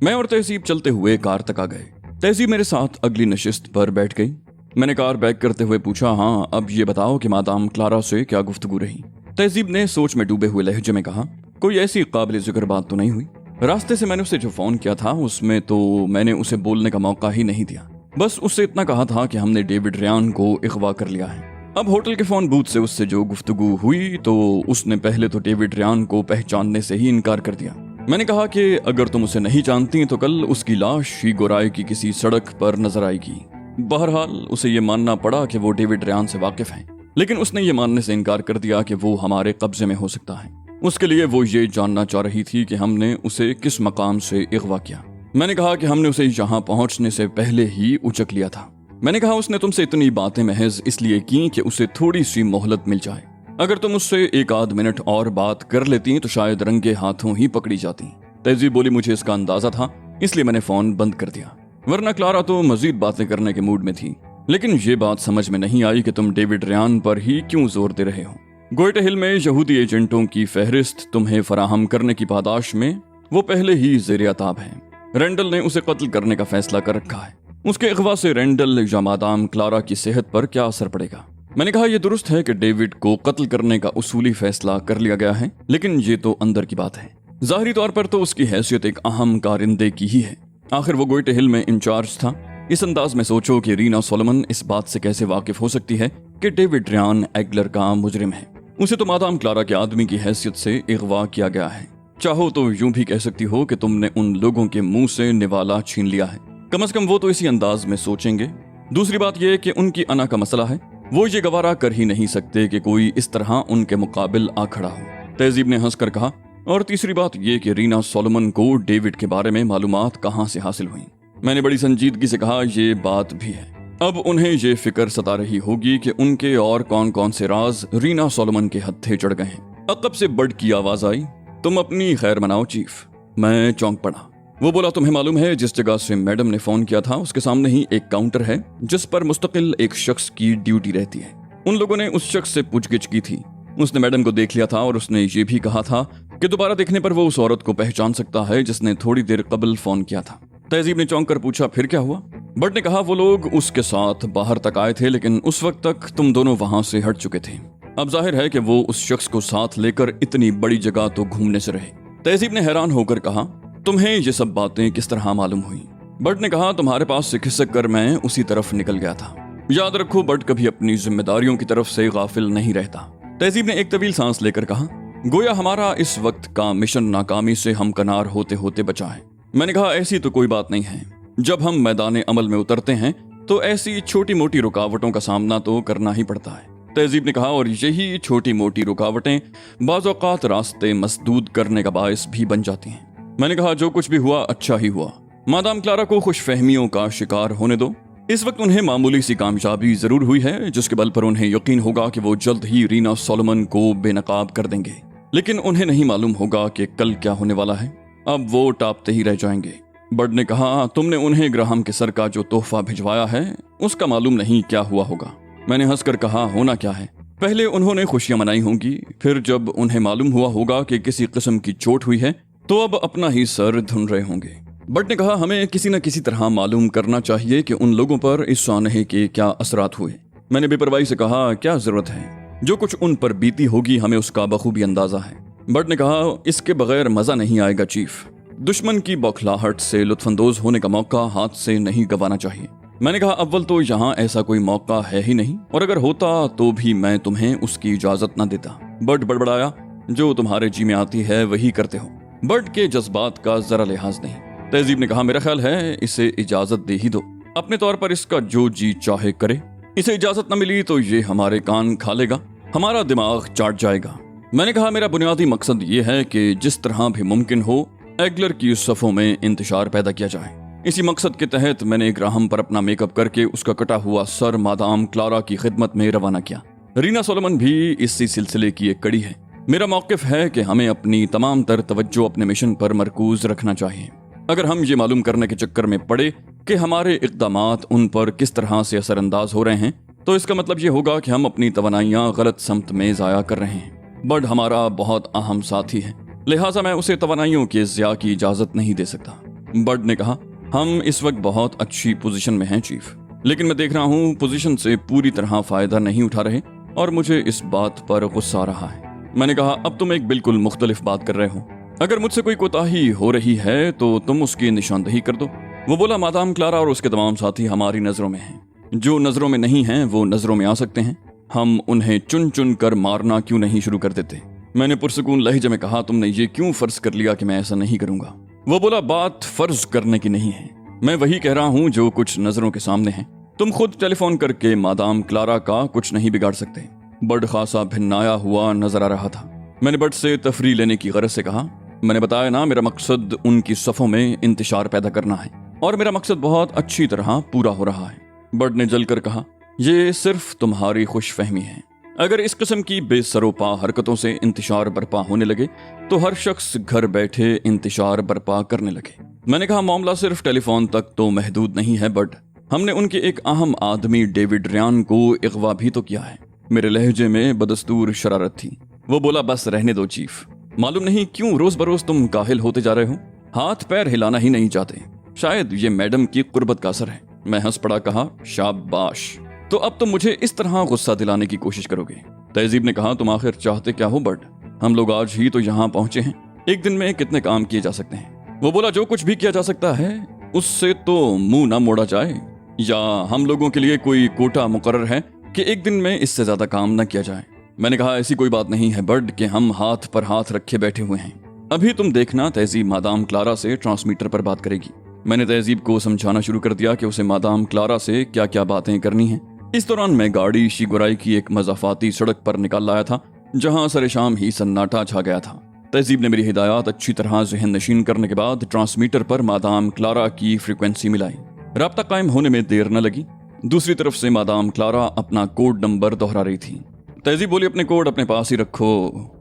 मैं और तहसीब चलते हुए कार तक आ गए। तहसीब मेरे साथ अगली नशिस्त पर बैठ गई। मैंने कार बैक करते हुए पूछा, हाँ अब ये बताओ कि मादाम क्लारा से क्या गुफ्तगू रही। तहसीब ने सोच में डूबे हुए लहजे में कहा, कोई ऐसी काबिल जिक्र बात तो नहीं हुई। रास्ते से मैंने उसे जो फोन किया था उसमें तो मैंने उसे बोलने का मौका ही नहीं दिया। बस उससे इतना कहा था कि हमने डेविड रेयान को अगवा कर लिया है। अब होटल के फोन बूथ से उससे जो गुफ्तगू हुई तो उसने पहले तो डेविड रेयान को पहचानने से ही इनकार कर दिया। मैंने कहा कि अगर तुम उसे नहीं जानती तो कल उसकी लाश ही गोराई की किसी सड़क पर नजर आएगी। बहरहाल उसे ये मानना पड़ा कि वो डेविड रेयान से वाकिफ है, लेकिन उसने ये मानने से इनकार कर दिया कि वो हमारे कब्जे में हो सकता है। उसके लिए वो ये जानना चाह रही थी कि हमने उसे किस मकाम से अगवा किया। मैंने कहा कि हमने उसे यहाँ पहुंचने से पहले ही उचक लिया था। मैंने कहा उसने तुमसे इतनी बातें महज इसलिए की कि उसे थोड़ी सी मोहलत मिल जाए। अगर तुम उससे एक आध मिनट और बात कर लेती तो शायद रंगे हाथों ही पकड़ी जाती। तहजीब बोली, मुझे इसका अंदाजा था इसलिए मैंने फोन बंद कर दिया, वरना क्लारा तो मजीद बातें करने के मूड में थी। लेकिन ये बात समझ में नहीं आई कि तुम डेविड रेयान पर ही क्यों जोर दे रहे हो। गोयटे हिल में यहूदी एजेंटों की फहरिस्त तुम्हें फराहम करने की पादाश में वो पहले ही ज़ेर अताब है। रेंडल ने उसे कत्ल करने का फैसला कर रखा है। उसके अगवा से रेंडल या मादाम क्लारा की सेहत पर क्या असर पड़ेगा। मैंने कहा यह दुरुस्त है कि डेविड को कत्ल करने का उसूली फैसला कर लिया गया है, लेकिन ये तो अंदर की बात है। जाहिरी तौर पर तो उसकी हैसियत एक अहम कारिंदे की ही है। आखिर वो गोयटे हिल में इंचार्ज था। इस अंदाज में सोचो कि रीना सोलोमन इस बात से कैसे वाकिफ हो सकती है कि डेविड रेयान एग्लर का मुजरिम है। उसे तो मादाम क्लारा के आदमी की हैसियत से अगवा किया गया है। चाहो तो यूं भी कह सकती हो कि तुमने उन लोगों के मुंह से निवाला छीन लिया है। कम से कम वो तो इसी अंदाज में सोचेंगे। दूसरी बात यह कि उनकी अना का मसला है। वो ये गवारा कर ही नहीं सकते कि कोई इस तरह उनके मुकाबिल आ खड़ा हो। तहजीब ने हंसकर कहा, और तीसरी बात यह कि रीना सोलोमन को डेविड के बारे में मालूमात कहां से हासिल हुई। मैंने बड़ी संजीदगी से कहा, यह बात भी है। अब उन्हें ये फिक्र सता रही होगी कि उनके और कौन कौन से राज रीना सोलोमन के हत्थे चढ़ गए हैं। अकब से बर्ड की आवाज आई, तुम अपनी खैर मनाओ चीफ। मैं चौंक पड़ा। वो बोला, तुम्हें मालूम है जिस जगह से मैडम ने फोन किया था उसके सामने ही एक काउंटर है जिस पर मुस्तकिल एक शख्स की ड्यूटी रहती है। उन लोगों ने उस शख्स से पूछगिछ की थी। उसने मैडम को देख लिया था और उसने ये भी कहा था कि दोबारा देखने पर वो उस औरत को पहचान सकता है जिसने थोड़ी देर कबल फोन किया था। तहजीब ने चौंक कर पूछा, फिर क्या हुआ। बट ने कहा, वो लोग उसके साथ बाहर तक आए थे, लेकिन उस वक्त तक तुम दोनों वहां से हट चुके थे। अब जाहिर है कि वो उस शख्स को साथ लेकर इतनी बड़ी जगह तो घूमने से रहे। तहजीब ने हैरान होकर कहा, तुम्हें ये सब बातें किस तरह मालूम हुई। बट ने कहा, तुम्हारे पास से खिसक कर मैं उसी तरफ निकल गया था। याद रखो, बट कभी अपनी जिम्मेदारियों की तरफ से गाफिल नहीं रहता। तहजीब ने एक तवील सांस लेकर कहा, गोया हमारा इस वक्त का मिशन नाकामी से हमकनार होते होते बचा है। मैंने कहा, ऐसी तो कोई बात नहीं है। जब हम मैदान अमल में उतरते हैं तो ऐसी छोटी मोटी रुकावटों का सामना तो करना ही पड़ता है। तहजीब ने कहा, और यही छोटी मोटी रुकावटें बाज़ औक़ात रास्ते मसदूद करने का बायस भी बन जाती हैं। मैंने कहा, जो कुछ भी हुआ अच्छा ही हुआ। मादाम क्लारा को खुशफहमियों का शिकार होने दो। इस वक्त उन्हें मामूली सी कामयाबी जरूर हुई है जिसके बल पर उन्हें यकीन होगा कि वो जल्द ही रीना सोलोमन को बेनकाब कर देंगे, लेकिन उन्हें नहीं मालूम होगा कि कल क्या होने वाला है। अब वो टापते ही रह जाएंगे। बर्ड ने कहा, तुमने उन्हें ग्राहम के सर का जो तोहफा भिजवाया है उसका मालूम नहीं क्या हुआ होगा। मैंने हंसकर कहा, होना क्या है। पहले उन्होंने खुशियां मनाई होंगी, फिर जब उन्हें मालूम हुआ होगा कि किसी किस्म की चोट हुई है तो अब अपना ही सर धुन रहे होंगे। बट ने कहा, हमें किसी न किसी तरह मालूम करना चाहिए कि उन लोगों पर इस सानहे के क्या असरात हुए। मैंने बेपरवाही से कहा, क्या जरूरत है, जो कुछ उन पर बीती होगी हमें उसका बखूबी अंदाजा है। बट ने कहा, इसके बगैर मजा नहीं आएगा चीफ। दुश्मन की बौखलाहट से लुत्फानंदोज होने का मौका हाथ से नहीं गंवाना चाहिए। मैंने कहा, अव्वल तो यहाँ ऐसा कोई मौका है ही नहीं, और अगर होता तो भी मैं तुम्हें उसकी इजाजत न देता। बट बड़बड़ाया, जो तुम्हारे जी में आती है वही करते हो। बर्ड के जज्बात का जरा लिहाज नहीं। तहजीब ने कहा, मेरा ख्याल है इसे इजाजत दे ही दो, अपने तौर पर इसका जो जी चाहे करे। इसे इजाजत न मिली तो ये हमारे कान खा लेगा, हमारा दिमाग चाट जाएगा। मैंने कहा, मेरा बुनियादी मकसद ये है कि जिस तरह भी मुमकिन हो एग्लर की सफ़ों में इंतशार पैदा किया जाए। इसी मकसद के तहत मैंने ग्राहम पर अपना मेकअप करके उसका कटा हुआ सर मादाम क्लारा की खिदमत में रवाना किया। रीना सोलोमन भी इसी सिलसिले की एक कड़ी है। मेरा मौक़िफ़ है कि हमें अपनी तमाम तर तवज्जो अपने मिशन पर मरकूज रखना चाहिए। अगर हम ये मालूम करने के चक्कर में पड़े कि हमारे इक़दामात उन पर किस तरह से असरअंदाज हो रहे हैं तो इसका मतलब ये होगा कि हम अपनी तवानाइयाँ गलत समत में ज़ाया कर रहे हैं। बर्ड हमारा बहुत अहम साथी है, लिहाजा मैं उसे तवानाइयों के ज़िया की इजाज़त नहीं दे सकता। बर्ड ने कहा, हम इस वक्त बहुत अच्छी पोजीशन में हैं चीफ, लेकिन मैं देख रहा हूँ पोजीशन से पूरी तरह फायदा नहीं उठा रहे और मुझे इस बात पर गुस्सा आ रहा है। मैंने कहा, अब तुम एक बिल्कुल मुख्तलिफ बात कर रहे हो। अगर मुझसे कोई कोताही हो रही है तो तुम उसकी निशानदही कर दो। वो बोला, मादाम क्लारा और उसके तमाम साथी हमारी नजरों में हैं। जो नजरों में नहीं हैं वो नजरों में आ सकते हैं। हम उन्हें चुन चुन कर मारना क्यों नहीं शुरू कर देते। मैंने पुरसकून लहजे में कहा, तुमने ये क्यों फर्ज कर लिया कि मैं ऐसा नहीं करूंगा। वो बोला, बात फर्ज करने की नहीं है, मैं वही कह रहा हूँ जो कुछ नजरों के सामने है। तुम खुद टेलीफोन करके मादाम क्लारा का कुछ नहीं बिगाड़ सकते। बर्ड खासा भिन्नाया हुआ नजर आ रहा था। मैंने बर्ड से तफरी लेने की गरज से कहा, मैंने बताया ना, मेरा मकसद उनकी सफ़ों में इंतशार पैदा करना है और मेरा मकसद बहुत अच्छी तरह पूरा हो रहा है। बर्ड ने जलकर कहा, ये सिर्फ तुम्हारी खुशफहमी है। अगर इस किस्म की बेसरोपा हरकतों से इंतशार बर्पा होने लगे तो हर शख्स घर बैठे इंतशार बर्पा करने लगे। मैंने कहा, मामला सिर्फ टेलीफोन तक तो महदूद नहीं है बर्ड, हमने उनके एक अहम आदमी डेविड रियान को अगवा भी तो किया है। मेरे लहजे में बदस्तूर शरारत थी। वो बोला, बस रहने दो चीफ, मालूम नहीं क्यों रोज बरोज तुम काहिल होते जा रहे हो, हाथ पैर हिलाना ही नहीं चाहते। शायद ये मैडम की कुर्बत का असर है। मैं हंस पड़ा, कहा, शाबाश, तो अब तुम मुझे इस तरह गुस्सा दिलाने की कोशिश करोगे। तहजीब ने कहा, तुम आखिर चाहते क्या हो बर्ड, हम लोग आज ही तो यहाँ पहुंचे हैं, एक दिन में कितने काम किए जा सकते हैं। वो बोला, जो कुछ भी किया जा सकता है उससे तो मुंह ना मोड़ा जाए, या हम लोगों के लिए कोई कोटा मुकर्रर है कि एक दिन में इससे ज्यादा काम न किया जाए। मैंने कहा, ऐसी कोई बात नहीं है बर्ड कि हम हाथ पर हाथ रखे बैठे हुए हैं। अभी तुम देखना, तहजीब मादाम क्लारा से ट्रांसमीटर पर बात करेगी। मैंने तहजीब को समझाना शुरू कर दिया कि उसे मादाम क्लारा से क्या क्या बातें करनी हैं। इस दौरान मैं गाड़ी शिगुराई की एक मज़ाफाती सड़क पर निकाल लाया था जहां सरे शाम ही सन्नाटा छा गया था। तहजीब ने मेरी हिदायत अच्छी तरह ज़हन नशीन करने के बाद ट्रांसमीटर पर मादाम क्लारा की फ्रीक्वेंसी मिलाई। राब्ता कायम होने में देर न लगी। दूसरी तरफ से मादाम क्लारा अपना कोड नंबर दोहरा रही थी। तहजीब बोली, अपने कोड अपने पास ही रखो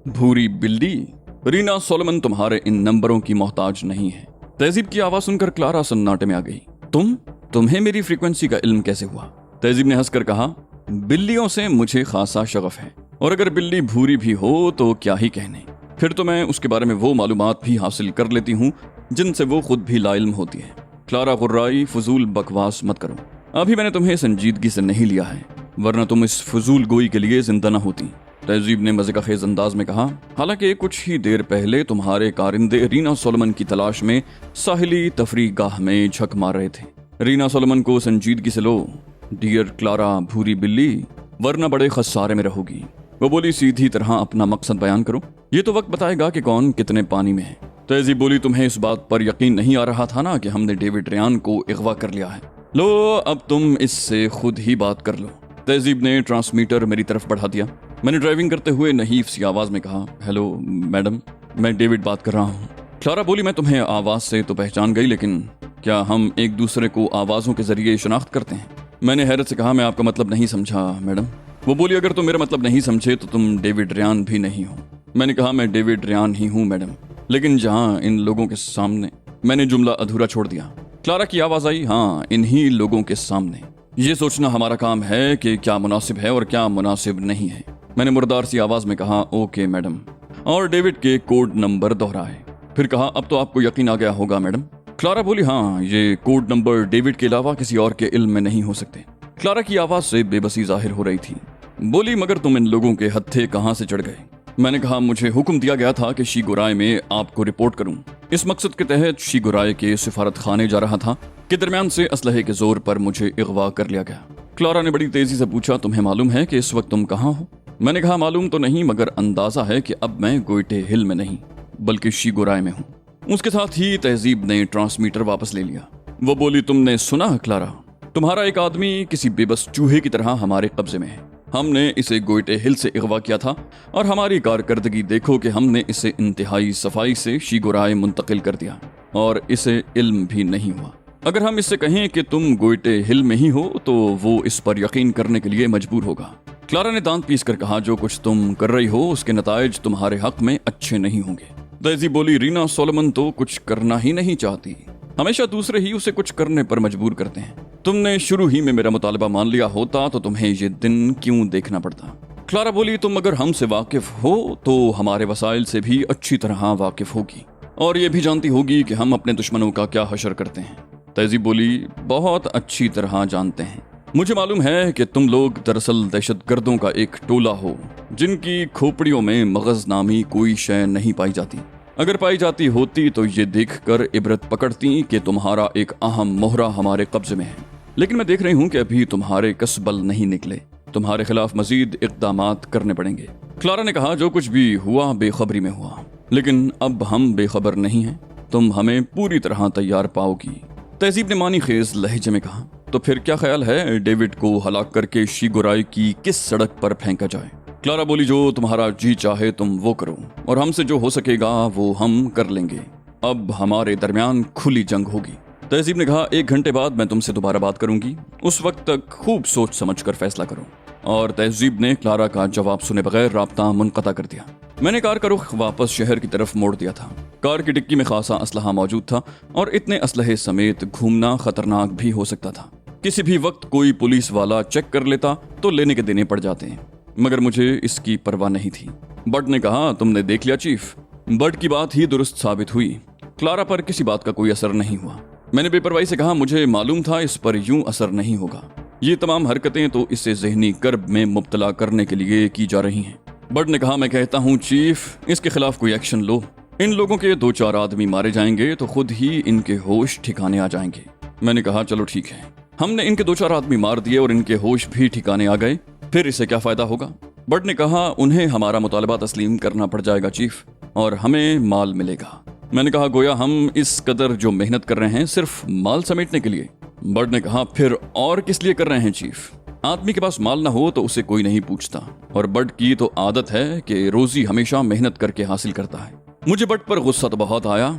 भूरी बिल्ली, रीना सोलोमन तुम्हारे इन नंबरों की मोहताज नहीं है। तहजीब की आवाज सुनकर क्लारा सन्नाटे में आ गई। तुम्हें मेरी फ्रीक्वेंसी का इल्म कैसे हुआ? तहजीब ने हंसकर कहा, बिल्लियों से मुझे खासा शगफ है, और अगर बिल्ली भूरी भी हो तो क्या ही कहने, फिर तो मैं उसके बारे में वो मालूमात भी हासिल कर लेती हूँ जिनसे वो खुद भी लाइल्म होती है। क्लारा गुर्राई, फजूल बकवास मत करो। अभी मैंने तुम्हें संजीदगी से नहीं लिया है, वरना तुम इस फजूल गोई के लिए जिंदा न होती। तहजीब ने मजे का खेज अंदाज में कहा, हालांकि कुछ ही देर पहले तुम्हारे कारिंदे रीना सोलोमन की तलाश में साहिली तफरी गाह में झक मार रहे थे। रीना सोलोमन को संजीदगी से लो डियर क्लारा भूरी बिल्ली, वरना बड़े खसारे में रहोगी। वो बोली, सीधी तरह अपना मकसद बयान करो, ये तो वक्त बताएगा कि कौन कितने पानी में है। तहजीब बोली, तुम्हें इस बात पर यकीन नहीं आ रहा था ना कि हमने डेविड रियान को अगवा कर लिया है। लो अब तुम इससे खुद ही बात कर लो। तहजीब ने ट्रांसमीटर मेरी तरफ बढ़ा दिया। मैंने ड्राइविंग करते हुए नहीफ सी आवाज में कहा, हेलो मैडम, मैं डेविड बात कर रहा हूँ। क्लारा बोली, मैं तुम्हें आवाज से तो पहचान गई, लेकिन क्या हम एक दूसरे को आवाजों के जरिए शनाख्त करते हैं? मैंने हैरत से कहा, मैं आपका मतलब नहीं समझा मैडम। वो बोली, अगर तुम मेरा मतलब नहीं समझे तो तुम डेविड रियान भी नहीं हो। मैंने कहा, मैं डेविड रियान ही हूँ मैडम, लेकिन जहाँ इन लोगों के सामने। मैंने जुमला अधूरा छोड़ दिया। क्लारा की आवाज आई, हाँ इन्हीं लोगों के सामने। ये सोचना हमारा काम है कि क्या मुनासिब है और क्या मुनासिब नहीं है। मैंने मुर्दार सी आवाज में कहा, ओके मैडम, और डेविड के कोड नंबर दोहराए। फिर कहा, अब तो आपको यकीन आ गया होगा मैडम। क्लारा बोली, हाँ ये कोड नंबर डेविड के अलावा किसी और के इल्म में नहीं हो सकते। क्लारा की आवाज से बेबसी जाहिर हो रही थी। बोली, मगर तुम इन लोगों के हत्थे कहाँ से चढ़ गए? मैंने कहा, मुझे हुक्म दिया गया था कि शीगुराय में आपको रिपोर्ट करूं। इस मकसद के तहत शीगुराय के सिफारत खाने जा रहा था कि दरमियान से असलहे के जोर पर मुझे अगवा कर लिया गया। क्लारा ने बड़ी तेजी से पूछा, तुम्हें मालूम है कि इस वक्त तुम कहाँ हो? मैंने कहा, मालूम तो नहीं, मगर अंदाजा है कि अब मैं गोइटे हिल में नहीं बल्कि शीगुराय में हूँ। उसके साथ ही तहजीब ने ट्रांसमीटर वापस ले लिया। वो बोली, तुमने सुना क्लारा, तुम्हारा एक आदमी किसी बेबस चूहे की तरह हमारे कब्जे में है। हमने इसे गोइटे हिल से अगवा किया था और हमारी कारकर्दगी देखो कि हमने इसे इंतहाई सफाई से शीगुराय मुंतकिल कर दिया और इसे इल्म भी नहीं हुआ। अगर हम इससे कहें कि तुम गोइटे हिल में ही हो तो वो इस पर यकीन करने के लिए मजबूर होगा। क्लारा ने दांत पीस कर कहा, जो कुछ तुम कर रही हो उसके नताइज तुम्हारे हक में अच्छे नहीं होंगे। तहजीब बोली, रीना सोलोमन तो कुछ करना ही नहीं चाहती, हमेशा दूसरे ही उसे कुछ करने पर मजबूर करते हैं। तुमने शुरू ही में मेरा मुतालबा मान लिया होता तो तुम्हें ये दिन क्यों देखना पड़ता? क्लारा बोली, तुम अगर हमसे वाकिफ हो तो हमारे वसाइल से भी अच्छी तरह वाकिफ होगी। और ये भी जानती होगी कि हम अपने दुश्मनों का क्या हशर करते हैं। तहजीब बोली, बहुत अच्छी तरह जानते हैं। मुझे मालूम है कि तुम लोग दरअसल दहशतगर्दों का एक टोला हो जिनकी खोपड़ियों में मगज नामी कोई शय नहीं पाई जाती। अगर पाई जाती होती तो ये देखकर इबरत पकड़ती कि तुम्हारा एक अहम मोहरा हमारे कब्जे में है। लेकिन मैं देख रही हूँ कि अभी तुम्हारे कसबल नहीं निकले। तुम्हारे खिलाफ मजीद इक़दामात करने पड़ेंगे। क्लारा ने कहा, जो कुछ भी हुआ बेखबरी में हुआ, लेकिन अब हम बेखबर नहीं हैं। तुम हमें पूरी तरह तैयार पाओगी। तहजीब ने मानी खेज लहजे में कहा, तो फिर क्या ख्याल है डेविड को हलाक करके शीगोराई की किस सड़क पर फेंका जाए? क्लारा बोली, जो तुम्हारा जी चाहे तुम वो करो, और हमसे जो हो सकेगा वो हम कर लेंगे। अब हमारे दरमियान खुली जंग होगी। तहजीब ने कहा, 1 घंटे बाद मैं तुमसे दोबारा बात करूंगी। उस वक्त तक खूब सोच समझ कर फैसला करो। और तहजीब ने क्लारा का जवाब सुने बगैर राब्ता मुनक़ता कर दिया। मैंने कार का रुख वापस शहर की तरफ मोड़ दिया था। कार की डिक्की में खासा असलहा मौजूद था और इतने असलहे समेत घूमना खतरनाक भी हो सकता था। किसी भी वक्त कोई पुलिस वाला चेक कर लेता तो लेने के देने पड़ जाते हैं, मगर मुझे इसकी परवाह नहीं थी। बट ने कहा, तुमने देख लिया चीफ। बट की बात ही दुरुस्त साबित हुई। क्लारा पर किसी बात का कोई असर नहीं हुआ। मैंने बेपरवाही से कहा, मुझे मालूम था इस पर यूं असर नहीं होगा। ये तमाम हरकतें तो इसे ज़हनी कर्ब में मुब्तला करने के लिए की जा रही हैं। बट ने कहा, मैं कहता हूँ चीफ, इसके खिलाफ कोई एक्शन लो। इन लोगों के 2-4 आदमी मारे जाएंगे तो खुद ही इनके होश ठिकाने आ जाएंगे। मैंने कहा, चलो ठीक है। हमने इनके 2-4 आदमी मार दिए और इनके होश भी ठिकाने आ गए, फिर इससे क्या फायदा होगा? बट ने कहा, उन्हें हमारा मुतालबा तस्लीम करना पड़ जाएगा चीफ, और हमें माल मिलेगा। मैंने कहा, गोया हम इस कदर जो मेहनत कर रहे हैं सिर्फ माल समेटने के लिए? बट ने कहा, फिर और किस लिए कर रहे हैं चीफ? आदमी के पास माल ना हो तो उसे कोई नहीं पूछता, और बट की तो आदत है कि रोजी हमेशा मेहनत करके हासिल करता है। मुझे बट पर गुस्सा तो बहुत आया।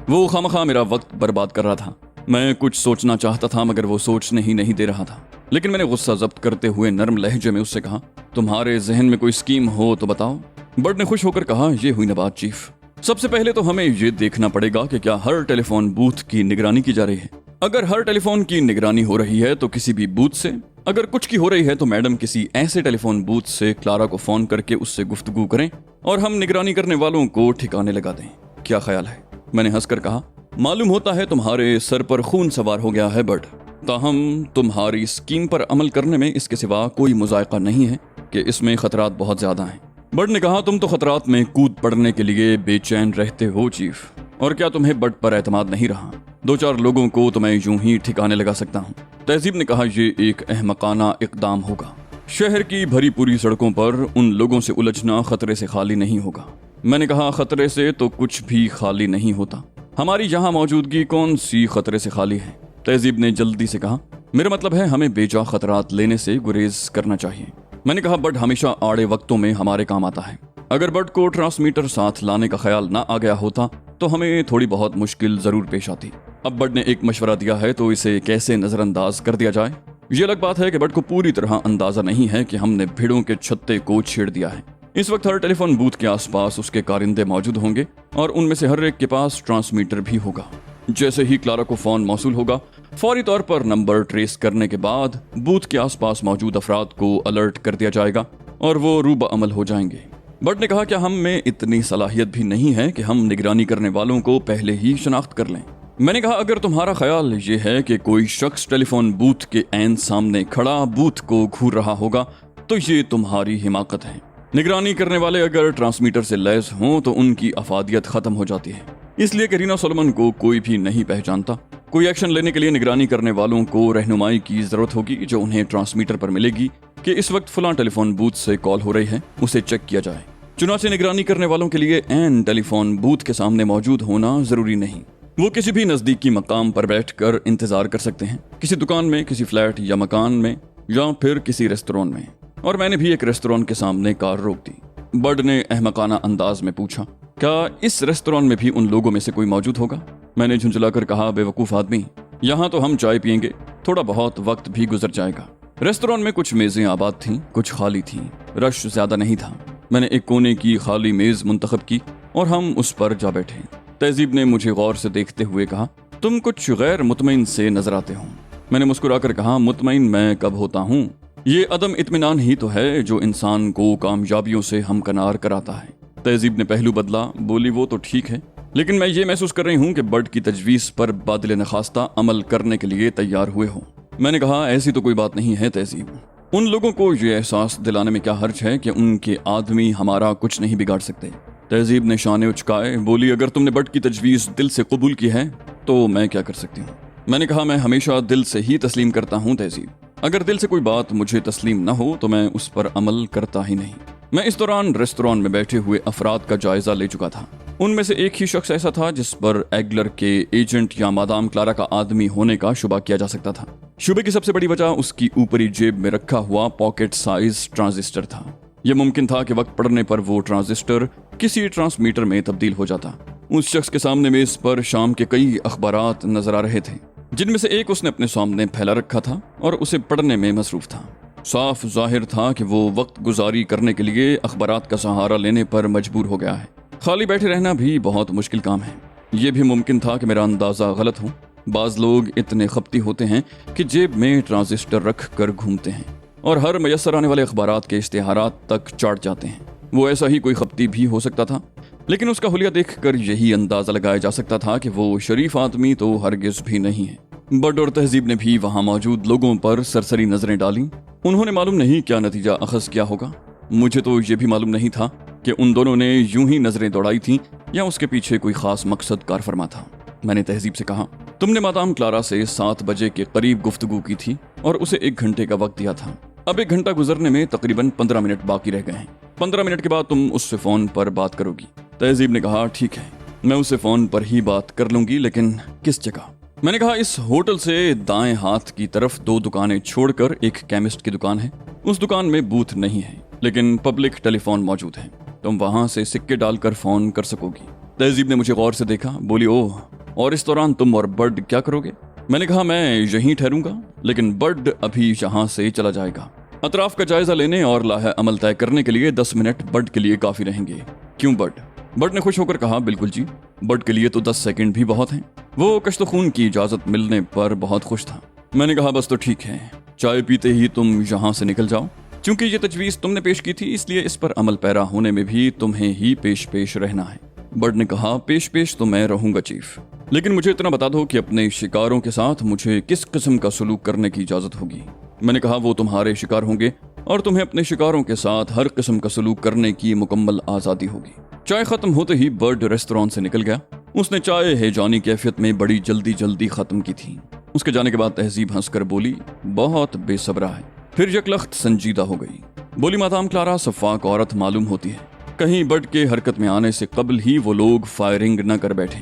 वो खामखा मेरा वक्त बर्बाद कर रहा था। मैं कुछ सोचना चाहता था मगर वो सोचने ही नहीं दे रहा था। लेकिन मैंने गुस्सा जब्त करते हुए नरम लहजे में उससे कहा, तुम्हारे जहन में कोई स्कीम हो तो बताओ। बट ने खुश होकर कहा, ये हुई ना बात चीफ। सबसे पहले तो हमें ये देखना पड़ेगा कि क्या हर टेलीफोन बूथ की निगरानी की जा रही है। अगर हर टेलीफोन की निगरानी हो रही है तो किसी भी बूथ से, अगर कुछ की हो रही है तो मैडम किसी ऐसे टेलीफोन बूथ से क्लारा को फोन करके उससे गुफ्तगू करें और हम निगरानी करने वालों को ठिकाने लगा दें। क्या ख्याल है? मैंने हंसकर कहा, मालूम होता है तुम्हारे सर पर खून सवार हो गया है बट, ताहम तुम्हारी स्कीम पर अमल करने में इसके सिवा कोई मुज़ायका नहीं है कि इसमें खतरात बहुत ज्यादा हैं। बट ने कहा, तुम तो खतरात में कूद पड़ने के लिए बेचैन रहते हो चीफ, और क्या तुम्हें बट पर एतमाद नहीं रहा? 2-4 लोगों को तो मैं यूं ही ठिकाने लगा सकता हूँ। तहजीब ने कहा, ये एक अहमकाना इक़दाम होगा। शहर की भरी पूरी सड़कों पर उन लोगों से उलझना खतरे से खाली नहीं होगा। मैंने कहा, खतरे से तो कुछ भी खाली नहीं होता। हमारी यहाँ मौजूदगी कौन सी खतरे से खाली है? तहजीब ने जल्दी से कहा, मेरा मतलब है हमें बेजा खतरात लेने से गुरेज करना चाहिए। मैंने कहा, बट हमेशा आड़े वक्तों में हमारे काम आता है। अगर बट को ट्रांसमीटर साथ लाने का ख्याल ना आ गया होता तो हमें थोड़ी बहुत मुश्किल जरूर पेश आती। अब बट ने एक मशवरा दिया है तो इसे कैसे नजरअंदाज कर दिया जाए? ये अलग बात है कि बट को पूरी तरह अंदाजा नहीं है कि हमने भेड़ों के छत्ते को छेड़ दिया है। इस वक्त हर टेलीफोन बूथ के आसपास उसके कारिंदे मौजूद होंगे और उनमें से हर एक के पास ट्रांसमीटर भी होगा। जैसे ही क्लारा को फोन मौसूल होगा, फौरी तौर पर नंबर ट्रेस करने के बाद बूथ के आसपास मौजूद अफराद को अलर्ट कर दिया जाएगा और वो रूबा अमल हो जाएंगे। बट ने कहा, क्या हम में इतनी सलाहियत भी नहीं है कि हम निगरानी करने वालों को पहले ही शनाख्त कर लें? मैंने कहा, अगर तुम्हारा ख्याल ये है कि कोई शख्स टेलीफोन बूथ के ऐन सामने खड़ा बूथ को घूर रहा होगा तो ये तुम्हारी हिमाकत है। निगरानी करने वाले अगर ट्रांसमीटर से लैस हों तो उनकी अफादियत खत्म हो जाती है, इसलिए कि रीना सोलोमन को कोई भी नहीं पहचानता। कोई एक्शन लेने के लिए निगरानी करने वालों को रहनुमाई की जरूरत होगी जो उन्हें ट्रांसमीटर पर मिलेगी कि इस वक्त फलां टेलीफोन बूथ से कॉल हो रही है, उसे चेक किया जाए। चुनाचे निगरानी करने वालों के लिए ऐन टेलीफोन बूथ के सामने मौजूद होना जरूरी नहीं। वो किसी भी नजदीकी मकाम पर बैठकर इंतजार कर सकते हैं, किसी दुकान में, किसी फ्लैट या मकान में, या फिर किसी रेस्टोरेंट में। और मैंने भी एक रेस्टोरेंट के सामने कार रोक दी। बर्ड ने अहमकाना अंदाज में पूछा, क्या इस रेस्टोरेंट में भी उन लोगों में से कोई मौजूद होगा? मैंने झुंझलाकर कहा, बेवकूफ आदमी, यहाँ तो हम चाय पियेंगे, थोड़ा बहुत वक्त भी गुजर जाएगा। रेस्टोरेंट में कुछ मेजें आबाद थीं, कुछ खाली थीं, रश ज्यादा नहीं था। मैंने एक कोने की खाली मेज मुंतखब की और हम उस पर जा बैठे। तहजीब ने मुझे गौर से देखते हुए कहा, तुम कुछ गैर मुतमईन से नजर आते हो। मैंने मुस्कुराकर कहा, मुतमईन मैं कब होता हूँ? ये अदम इत्मीनान ही तो है जो इंसान को कामयाबियों से हमकनार कराता है। तहजीब ने पहलू बदला, बोली, वो तो ठीक है, लेकिन मैं ये महसूस कर रही हूँ कि बड की तजवीज़ पर बादल नखास्ता अमल करने के लिए तैयार हुए हो। मैंने कहा, ऐसी तो कोई बात नहीं है तहजीब। उन लोगों को ये एहसास दिलाने में क्या हर्ज है कि उनके आदमी हमारा कुछ नहीं बिगाड़ सकते। तहजीब ने शाने उचकाए, बोली, अगर तुमने बड की तजवीज़ दिल से कबूल की है तो मैं क्या कर सकती हूँ। मैंने कहा, मैं हमेशा दिल से ही तस्लीम करता हूँ तहजीब। अगर दिल से कोई बात मुझे तस्लीम न हो तो मैं उस पर अमल करता ही नहीं। मैं इस दौरान रेस्तरां में बैठे हुए अफराद का जायजा ले चुका था। उनमें से एक ही शख्स ऐसा था जिस पर एगलर के एजेंट या मादाम क्लारा का आदमी होने का शुबा किया जा सकता था। शुबे की सबसे बड़ी वजह उसकी ऊपरी जेब में रखा हुआ पॉकेट साइज ट्रांजिस्टर था। यह मुमकिन था कि वक्त पड़ने पर वो ट्रांजिस्टर किसी ट्रांसमीटर में तब्दील हो जाता। उस शख्स के सामने मेज पर शाम के कई अखबारात नजर आ रहे थे, जिनमें से एक उसने अपने सामने फैला रखा था और उसे पढ़ने में मसरूफ था। साफ जाहिर था कि वो वक्त गुजारी करने के लिए अखबारात का सहारा लेने पर मजबूर हो गया है। खाली बैठे रहना भी बहुत मुश्किल काम है। ये भी मुमकिन था कि मेरा अंदाजा गलत हो। बाज लोग इतने खपती होते हैं कि जेब में ट्रांजिस्टर रख कर घूमते हैं और हर मयसर आने वाले अखबारात के इश्तिहारात तक चाट जाते हैं। वो ऐसा ही कोई खपती भी हो सकता था, लेकिन उसका हुलिया देखकर यही अंदाजा लगाया जा सकता था कि वो शरीफ आदमी तो हरगिज भी नहीं है। बड और तहजीब ने भी वहां मौजूद लोगों पर सरसरी नजरें डाली। उन्होंने मालूम नहीं क्या नतीजा अखज़ किया होगा। मुझे तो ये भी मालूम नहीं था कि उन दोनों ने यूं ही नजरें दौड़ाई थीं या उसके पीछे कोई खास मकसद कार फरमा था। मैंने तहजीब से कहा, तुमने मादाम क्लारा से 7 बजे के करीब गुफ्तगू की थी और उसे 1 घंटे का वक्त दिया था। अब 1 घंटा गुजरने में तकरीबन 15 मिनट बाकी रह गए हैं। 15 मिनट के बाद तुम उससे फोन पर बात करोगी। तहजीब ने कहा, ठीक है, मैं उससे फोन पर ही बात कर लूंगी, लेकिन किस जगह? मैंने कहा, इस होटल से दाएं हाथ की तरफ 2 दुकानें छोड़कर एक केमिस्ट की दुकान है। उस दुकान में बूथ नहीं है, लेकिन पब्लिक टेलीफोन मौजूद है। तुम वहां से सिक्के डालकर फोन कर सकोगी। तहजीब ने मुझे गौर से देखा, बोली, ओह, और इस दौरान तुम और बड क्या करोगे? मैंने कहा, मैं यहीं ठहरूंगा, लेकिन बड अभी यहाँ से चला जाएगा। अतराफ का जायजा लेने और लाहे अमल तय करने के लिए 10 मिनट बड के लिए काफी रहेंगे। क्यों बड? बड ने खुश होकर कहा, बिल्कुल जी, बड के लिए तो 10 सेकंड भी बहुत हैं। वो कश्तो खून की इजाजत मिलने पर बहुत खुश था। मैंने कहा, बस तो ठीक है, चाय पीते ही तुम यहाँ से निकल जाओ। क्योंकि ये तजवीज़ तुमने पेश की थी, इसलिए इस पर अमल पैरा होने में भी तुम्हें ही पेश रहना है। बड ने कहा, पेश तो मैं रहूंगा चीफ, लेकिन मुझे इतना बता दो कि अपने शिकारों के साथ मुझे किस किस्म का सलूक करने की इजाजत होगी। मैंने कहा, वो तुम्हारे शिकार होंगे और तुम्हें अपने शिकारों के साथ हर किस्म का सलूक करने की मुकम्मल आज़ादी होगी। चाय खत्म होते ही बड रेस्तरां से निकल गया। उसने चाय हैजानी कैफियत में बड़ी जल्दी खत्म की थी। उसके जाने के बाद तहजीब हंसकर बोली, बहुत बेसब्रा है। फिर यकलख्त संजीदा हो गई। बोली, मादाम क्लारा सफ़ाक औरत मालूम होती है, कहीं बड के हरकत में आने से कबल ही वो लोग फायरिंग न कर बैठे।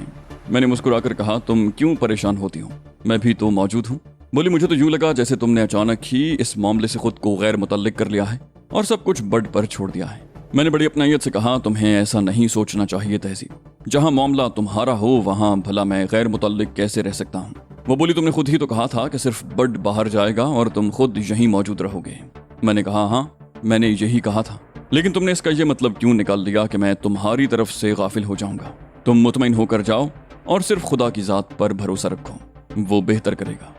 मैंने मुस्कुराकर कहा, तुम क्यों परेशान होती हो, मैं भी तो मौजूद हूँ। बोली, मुझे तो यूं लगा जैसे तुमने अचानक ही इस मामले से खुद को गैर मुतल्लिक कर लिया है और सब कुछ बड पर छोड़ दिया है। मैंने बड़ी अपनायत से कहा, तुम्हें ऐसा नहीं सोचना चाहिए तहजीब, जहाँ मामला तुम्हारा हो वहाँ भला मैं गैर मुतल्लिक कैसे रह सकता हूँ। वो बोली, तुमने खुद ही तो कहा था कि सिर्फ बड बाहर जाएगा और तुम खुद यहीं मौजूद रहोगे। मैंने कहा, हाँ, मैंने यही कहा था, लेकिन तुमने इसका यह मतलब क्यों निकाल दिया कि मैं तुम्हारी तरफ से गाफिल हो जाऊंगा। तुम मुतमईन होकर जाओ और सिर्फ खुदा की जात पर भरोसा रखो, वो बेहतर करेगा।